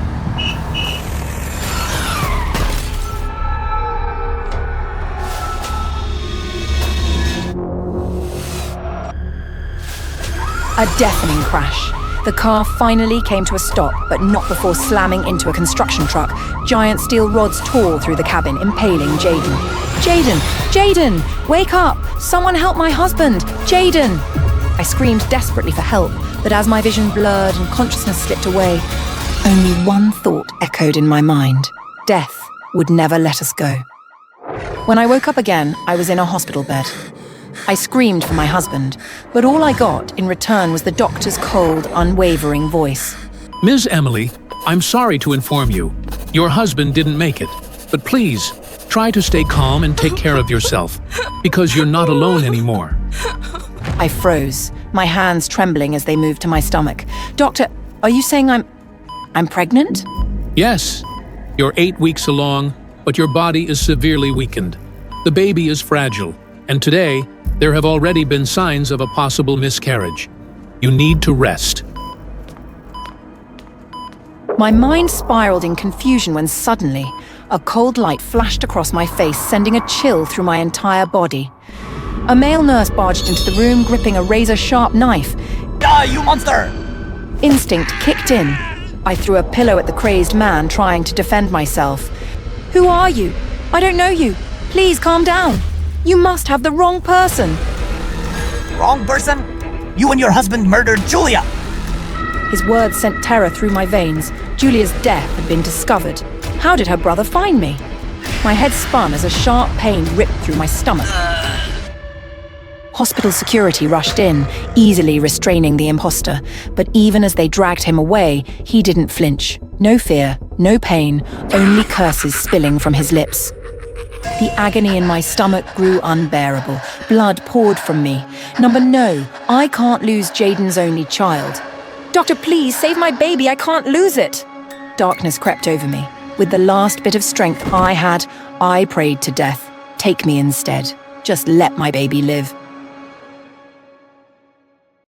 A deafening crash. The car finally came to a stop, but not before slamming into a construction truck. Giant steel rods tore through the cabin, impaling Jaden. Jaden! Jaden! Wake up! Someone help my husband! Jaden! I screamed desperately for help, but as my vision blurred and consciousness slipped away, only one thought echoed in my mind. Death would never let us go. When I woke up again, I was in a hospital bed. I screamed for my husband, but all I got in return was the doctor's cold, unwavering voice. Ms. Emily, I'm sorry to inform you. Your husband didn't make it. But please, try to stay calm and take care of yourself, because you're not alone anymore. I froze, my hands trembling as they moved to my stomach. Doctor, are you saying I'm pregnant? Yes, you're 8 weeks along, but your body is severely weakened. The baby is fragile, and today, there have already been signs of a possible miscarriage. You need to rest. My mind spiraled in confusion when suddenly, a cold light flashed across my face, sending a chill through my entire body. A male nurse barged into the room, gripping a razor-sharp knife. Die, you monster! Instinct kicked in. I threw a pillow at the crazed man, trying to defend myself. Who are you? I don't know you. Please calm down. You must have the wrong person. Wrong person? You and your husband murdered Julia! His words sent terror through my veins. Julia's death had been discovered. How did her brother find me? My head spun as a sharp pain ripped through my stomach. Hospital security rushed in, easily restraining the imposter, but even as they dragged him away, he didn't flinch. No fear, no pain, only curses spilling from his lips. The agony in my stomach grew unbearable. Blood poured from me. No, I can't lose Jaden's only child. Doctor, please, save my baby, I can't lose it. Darkness crept over me. With the last bit of strength I had, I prayed to death. Take me instead. Just let my baby live.